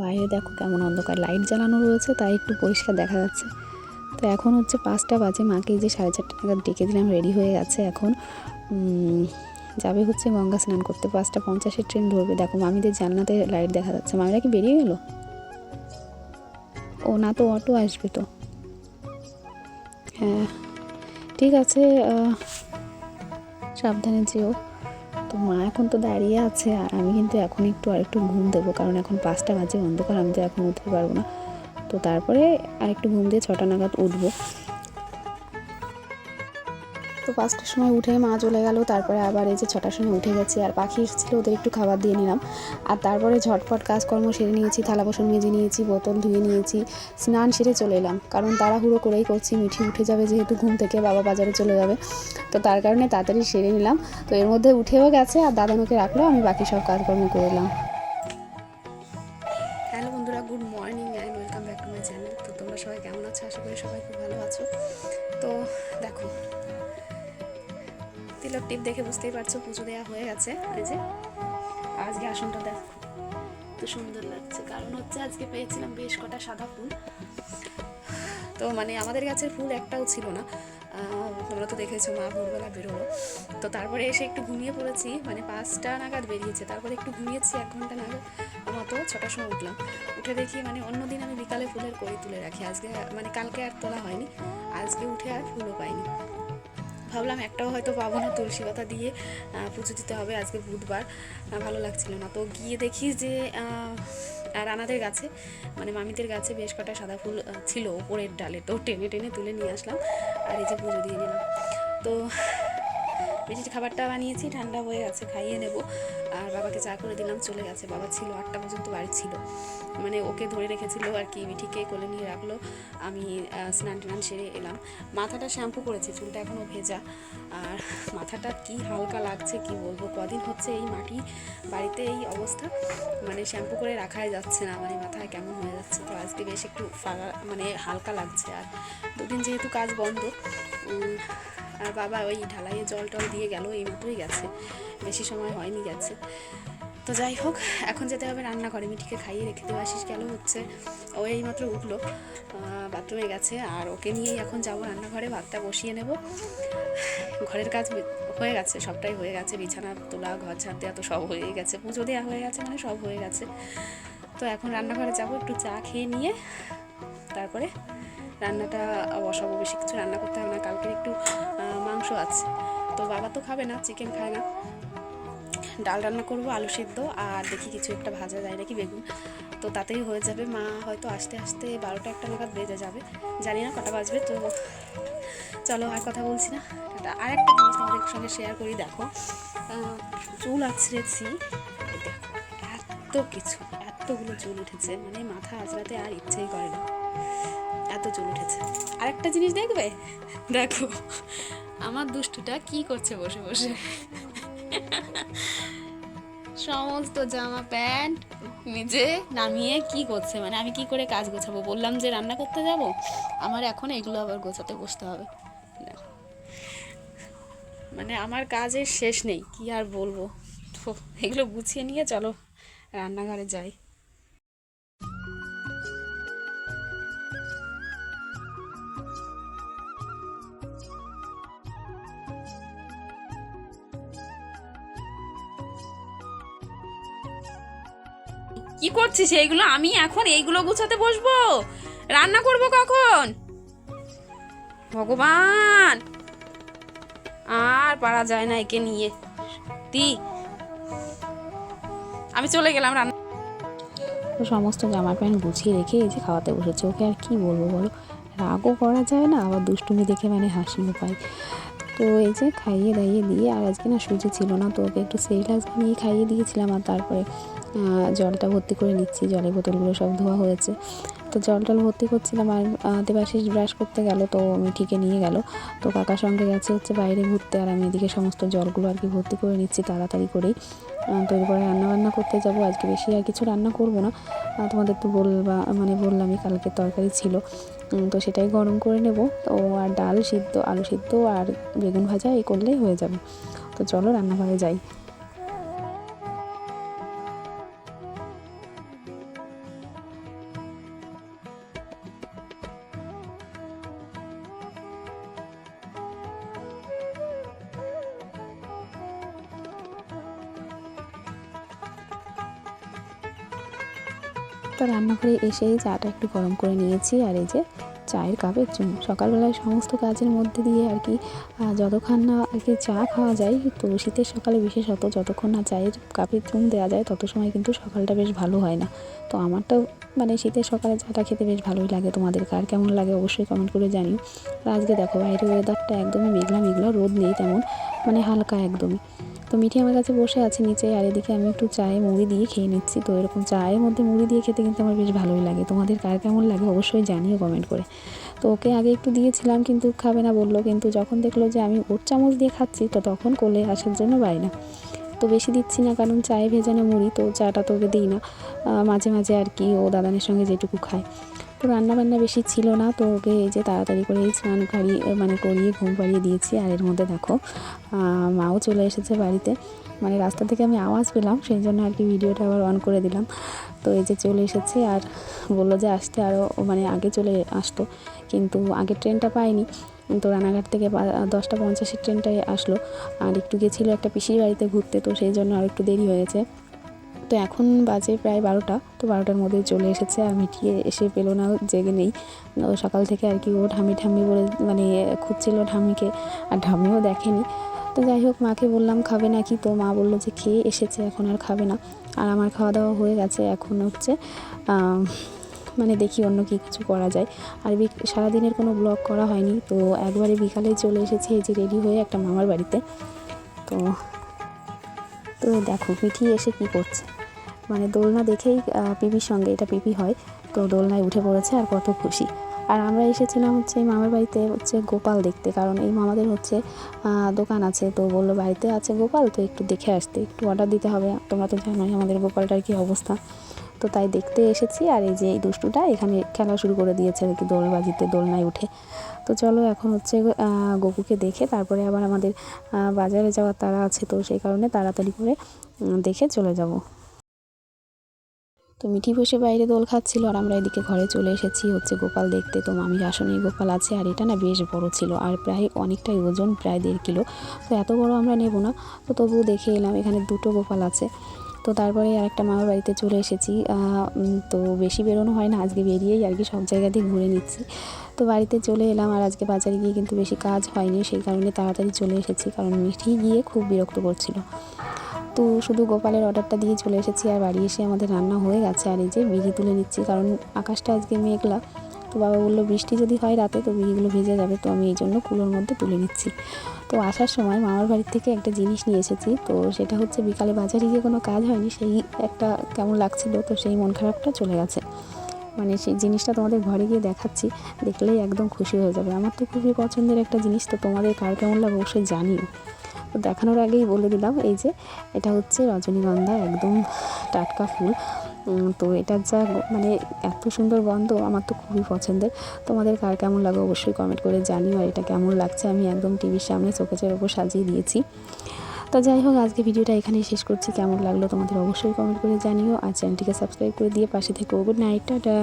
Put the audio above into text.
বাইরে দেখো কেমন অন্ধকার, লাইট জ্বালানো রয়েছে তাই একটু পরিষ্কার দেখা যাচ্ছে। তো এখন হচ্ছে 5টা বাজে, মাকে যে 4:30 নাগাদ ডেকে দিলাম, রেডি হয়ে গেছে। এখন যাবে হচ্ছে গঙ্গা স্নান করতে। 5:50 ট্রেন ধরবে। দেখো মামিদের জানলাতে লাইট দেখা যাচ্ছে। মামিরা কি বেরিয়ে গেল? ও না, তো অটো আসবে তো। হ্যাঁ ঠিক আছে, সাবধানে যেও। তো মা এখন তো দাঁড়িয়ে আছে, আর আমি কিন্তু এখন আরেকটু ঘুম দেবো, কারণ এখন 5টা বাজে, অন্ধকার, আমি তো এখন উঠতে পারবো না। তো তারপরে আরেকটু ঘুম দিয়ে 6টা নাগাদ উঠবো। তো 5টার সময় উঠে মা চলে গেল, তারপরে আবার এই যে 6টার সময় উঠে গেছি। আর পাখি এসেছিলো, ওদের একটু খাবার দিয়ে নিলাম। আর তারপরে ঝটপট কাজকর্ম সেরে নিয়েছি, থালা বাসন মেজে নিয়েছি, বোতল ধুয়ে নিয়েছি, স্নান সেরে চলে এলাম। কারণ তাড়াহুড়ো করেই করছি, মিঠি উঠে যাবে যেহেতু ঘুম থেকে, বাবা বাজারে চলে যাবে, তো তার কারণে তাড়াতাড়ি সেরে নিলাম। তো এর মধ্যে উঠেও গেছে, আর দাদানুকে রাখলো, আমি বাকি সব কাজকর্ম করলাম। হ্যালো বন্ধুরা, good morning and welcome back to my channel. তো তোমরা সবাই কেমন আছো? আশা করি সবাই খুব ভালো আছো। তো দেখো, তিলক টিপ দেখে বুঝতেই পারছো পুজো দেওয়া হয়ে গেছে। এই যে আজকে আসনটা দেখো তো সুন্দর লাগছে, কারণ হচ্ছে আজকে পেয়েছিলাম বেশ কটা সাদা ফুল। তো মানে আমাদের গাছের ফুল একটাও ছিল না, তোমরা তো দেখেছো মা ভোরবেলা বেরোলো। তো তারপরে এসে একটু ঘুমিয়ে পড়েছি, মানে 5টা নাগাদ বেরিয়েছে, তারপরে একটু ঘুমিয়েছি 1 ঘন্টা নাগাদ মতো। 6টার সময় উঠলাম, উঠে দেখি মানে অন্যদিন আমি বিকালে ফুলের কড়ি তুলে রাখি, আজকে মানে কালকে আর তোলা হয়নি, আজকে উঠে আর ফুলও পাইনি। ভাবলাম একটাও হয়তো পাবো না, তুলসী পাতা দিয়ে পুজো দিতে হবে, আজকে বুধবার, ভালো লাগছিল না। তো গিয়ে দেখি যে রানাদের গাছে মানে মামিদের গাছে বেশ কটা সাদা ফুল ছিল ওপরের ডালে, তো টেনে টেনে তুলে নিয়ে আসলাম, আর এই যে পুজো দিয়ে নিলাম। তো মিষ্টির খাবারটা বানিয়েছি, ঠান্ডা হয়ে গেছে, খাইয়ে নেব। আর বাবাকে চা করে দিলাম, চলে গেছে। বাবা ছিল 8টা পর্যন্ত বাড়ি ছিল, মানে ওকে ধরে রেখেছিল আর কি, মিঠিকে কোলে নিয়ে রাখলো। আমি স্নান টান সেরে এলাম। মাথাটা শ্যাম্পু করেছি, চুলটা এখনও ভেজা, আর মাথাটা কি হালকা লাগছে কি বলবো। কদিন হচ্ছে এই মাটি বাড়িতে এই অবস্থা, মানে শ্যাম্পু করে রাখাই যাচ্ছে না, মানে মাথায় কেমন হয়ে যাচ্ছে। তো আজকে বেশ একটু মানে হালকা লাগছে। আর দুদিন যেহেতু কাজ বন্ধ, আর বাবা ওই ঢালাইয়ে জল টল দিয়ে গেল, এইমাত্রই গেছে, বেশি সময় হয়নি গেছে। তো যাই হোক, এখন যেতে হবে রান্নাঘরে, মিঠিকে খাইয়ে রেখে দেওয়া। আশিস গেল হচ্ছে, ও এইমাত্র উঠলো, বাথরুমে গেছে, আর ওকে নিয়েই এখন যাবো রান্নাঘরে, ভাতটা বসিয়ে নেব। ঘরের কাজ হয়ে গেছে, সবটাই হয়ে গেছে, বিছানা তোলা, ঘর ঝাড় দেওয়া তো সব হয়ে গেছে, পুজো দেওয়া হয়ে গেছে, মানে সব হয়ে গেছে। তো এখন রান্নাঘরে যাব, একটু চা খেয়ে নিয়ে তারপরে রান্নাটা বসাবো। বেশি কিছু রান্না করতে হবে না, কালকের একটু মাংস আছে, তো বাবা তো খাবে না, চিকেন খায় না। ডাল রান্না করবো, আলু সিদ্ধ, আর দেখি কিছু একটা ভাজা যায় নাকি, বেগুন, তো তাতেই হয়ে যাবে। মা হয়তো আস্তে আস্তে 12টা 1টা নাগাদ বেজে যাবে, জানি না কটা বাজবে। তো চলো আর কথা বলছি না, আর একটা জিনিস তোমাদের সঙ্গে শেয়ার করি। দেখো চুল আছড়েছি, দেখো এত কিছু, এতগুলো চুল উঠেছে, মানে মাথা আঁচড়াতে আর ইচ্ছেই করে না, এত চুল উঠেছে। আরেকটা জিনিস দেখবে, দেখো আমার দুষ্টুটা কি করছে বসে বসে, সমস্ত জামা প্যান্ট নিজে নামিয়ে কি করছে, মানে আমি কি করে কাজ গোছাবো। বললাম যে রান্না করতে যাব, আমার এখন এগুলো আবার গোছাতে বসতে হবে। মানে আমার কাজের শেষ নেই, কি আর বলবো। তো এগুলো গুছিয়ে নিয়ে চলো রান্নাঘরে যাই। কি করছিস এইগুলো? আমি এখন এইগুলো গুছাতে বসবো? রান্না করব কখন? ভগবান, আর পারা যায় না একে নিয়ে। আমি চলে গেলাম রান্না। তো সমস্ত জামা প্যান্ট গুছিয়ে রেখে এই যে খাওয়াতে বসেছে। ওকে আর কি বলবো বলো, রাগও করা যায় না, আবার দুষ্টুমি দেখে মানে হাসিও পায়। তো এই যে খাইয়ে দাইয়ে দিয়ে, আর আজকে না সুজি ছিল না, তো ওকে একটু সেরিলাক্স বানিয়ে খাইয়ে দিয়েছিলাম। আর তারপরে জলটা ভর্তি করে নিচ্ছি, জলের বোতলগুলো সব ধোয়া হয়েছে, তো জল টল ভর্তি করছিলাম। আর দেবাশিস ব্রাশ করতে গেল, তো মিঠিকে নিয়ে গেল, তো কাকার সঙ্গে গেছে হচ্ছে বাইরে ঘুরতে, আর আমি এদিকে সমস্ত জলগুলো আর কি ভর্তি করে নিচ্ছি তাড়াতাড়ি করেই। তো এরপরে রান্নাবান্না করতে যাব। আজকে বেশি আর কিছু রান্না করব না, তোমাদের তো বললামই কালকে তরকারি ছিল, তো সেটাই গরম করে নেব। তো আর ডাল সিদ্ধ, আলু সিদ্ধ আর বেগুন ভাজা এই করলেই হয়ে যাবে। তো চলো রান্নাঘরে যাই। তো রান্নাঘরে এসেই চাটা একটু গরম করে নিয়েছি, আর এই যে চায়ের কাপের চুন। সকালবেলায় সমস্ত কাজের মধ্যে দিয়ে আর কি যতক্ষণ না আর কি চা খাওয়া যায়, তো শীতের সকালে বিশেষত যতক্ষণ না চায়ের কাপের চুন দেওয়া যায় তত সময় কিন্তু সকালটা বেশ ভালো হয় না। তো আমারটাও মানে শীতের সকালে চাটা খেতে বেশ ভালোই লাগে। তোমাদের কার কেমন লাগে অবশ্যই কমেন্ট করে জানিও। আর আজকে দেখো বাইরের ওয়েদারটা একদমই মেঘলা মেঘলা, রোদ নেই তেমন, মানে হালকা একদমই। তো মিঠি আমার কাছে বসে আছে নিচে, আর এদিকে আমি একটু চায়ে মুড়ি দিয়ে খেয়ে নিচ্ছি। তো এরকম চায়ের মধ্যে মুড়ি দিয়ে খেতে কিন্তু আমার বেশ ভালোই লাগে। তোমাদের কার কেমন লাগে অবশ্যই জানিও কমেন্ট করে। তো ওকে আগে একটু দিয়েছিলাম কিন্তু খাবে না বললো, কিন্তু যখন দেখলো যে আমি ওর চামচ দিয়ে খাচ্ছি তো তখন কোলে আসার জন্য বায়না। তো বেশি দিচ্ছি না, কারণ চায়ে ভেজানো মুড়ি, তো চাটা তো ওকে দিই না, মাঝে মাঝে আর কি ও দাদানের সঙ্গে যেটুকু খায়। তো রান্নাবান্না বেশি ছিল না, তো ওকে এই যে তাড়াতাড়ি করে স্নান করিয়ে ঘুম পাড়িয়ে দিয়েছি। আর এর মধ্যে দেখো মাও চলে এসেছে বাড়িতে, মানে রাস্তা থেকে আমি আওয়াজ পেলাম সেই জন্য আর কি ভিডিওটা আবার অন করে দিলাম। তো এই যে চলে এসেছে, আর বললো যে আসতে আরও মানে আগে চলে আসতো, কিন্তু আগের ট্রেনটা পাইনি। তো রানাঘাট থেকে 10:50 ট্রেনটাই আসলো, আর একটু গেছিলো একটা পিসির বাড়িতে ঘুরতে, তো সেই জন্য আর একটু দেরি হয়েছে। তো এখন বাজে প্রায় 12টা, তো 12টার মধ্যে চলে এসেছে। আর মিটিয়ে এসে পেলো না, জেগে নেই ও সকাল থেকে আর কি। ও ঠাম্মি ঠাম্মি বলে মানে খুঁজছিল ঠাম্মিকে, আর ঠাম্মিও দেখেনি। তো যাই হোক মাকে বললাম খাবে নাকি, তো মা বললো যে খেয়ে এসেছে এখন আর খাবে না। আর আমার খাওয়া দাওয়া হয়ে গেছে, এখন হচ্ছে মানে দেখি অন্য কি কিছু করা যায়। আর সারাদিনের কোনো ব্লগ করা হয়নি, তো একবারে বিকালেই চলে এসেছি এই যে রেডি হয়ে একটা মামার বাড়িতে। তো তো দেখো মিঠি এসে কি করছে, মানে দোলনা দেখেই পিপির সঙ্গে, এটা পিপি হয়, তো দোলনায় উঠে পড়েছে আর কত খুশি। আর আমরা এসেছিলাম হচ্ছে এই মামার বাড়িতে হচ্ছে গোপাল দেখতে, কারণ এই মামাদের হচ্ছে দোকান আছে, তো বললো বাড়িতে আছে গোপাল, তো একটু দেখে আসতে, একটু অর্ডার দিতে হবে। তোমরা তো জানোই আমাদের গোপালটার কী অবস্থা, তো তাই দেখতে এসেছি। আর এই যে এই দুষ্টুটা এখানে খেলা শুরু করে দিয়েছে আর কি দোলবাজিতে, দোলনায় উঠে। তো চলো এখন হচ্ছে গপুকে দেখে তারপরে আবার আমাদের বাজারে যাওয়ার তাড়া আছে, তো সেই কারণে তাড়াতাড়ি করে দেখে চলে যাব। তো মিঠি বসে বাইরে দোল খাচ্ছিল, আর আমরা এদিকে ঘরে চলে এসেছি হচ্ছে গোপাল দেখতে। তো মামির আসনেই গোপাল আছে, আর এটা না বেশ বড় ছিল, আর প্রায় অনেকটাই ওজন, প্রায় 1.5 কিলো। তো এত বড় আমরা নেব না, তো তবুও দেখে এলাম। এখানে 2টো গোপাল আছে। তো তারপরে আরেকটা মামার বাড়িতে চলে এসেছি। তো বেশি বেরোনো হয় না, আজকে বেরিয়েই আর কি সব জায়গা দিয়ে ঘুরে নিচ্ছি। তো বাড়িতে চলে এলাম, আর আজকে বাজারে গিয়ে কিন্তু বেশি কাজ হয়নি, সেই কারণে তাড়াতাড়ি চলে এসেছি, কারণ মিঠি গিয়ে খুব বিরক্ত করছিল। তো শুধু গোপালের অর্ডারটা দিয়ে চলে এসেছি, আর বাড়ি এসে আমাদের রান্না হয়ে গেছে। আর এই যে বিড়ি তুলে নিচ্ছি, কারণ আকাশটা আজকে মেঘলা। তো বাবা বললো বৃষ্টি যদি হয় রাতে তো বিড়িগুলো ভেজে যাবে, তো আমি এই জন্য কুলোর মধ্যে তুলে নিচ্ছি। তো আসার সময় মামার বাড়ির থেকে একটা জিনিস নিয়ে এসেছি, তো সেটা হচ্ছে বিকালে বাজারে গিয়ে কোনো কাজ হয়নি, সেই একটা কেমন লাগছিল, তো সেই মন খারাপটা চলে গেছে। মানে সেই জিনিসটা তোমাদের ঘরে গিয়ে দেখাচ্ছি, দেখলেই একদম খুশি হয়ে যাবে। আমার তো খুবই পছন্দের একটা জিনিস, তো তোমাদের কার কেমন লাগে অবশ্যই জানিও। তো দেখানোর আগেই বলে দিলাম, এই যে এটা হচ্ছে রজনীগন্ধা, একদম টাটকা ফুল। তো এটার যা মানে এত সুন্দর গন্ধ, আমার তো খুবই পছন্দের। তোমাদের কার কেমন লাগে অবশ্যই কমেন্ট করে জানিও। আর এটা কেমন লাগছে, আমি একদম টিভির সামনে শোকেজের ওপর সাজিয়ে দিয়েছি। তো যাই হোক আজকে ভিডিওটা এখানেই শেষ করছি। কেমন লাগলো তোমাদের অবশ্যই কমেন্ট করে জানিও, আর চ্যানেলটিকে সাবস্ক্রাইব করে দিয়ে পাশে থেকো। Good night, tata.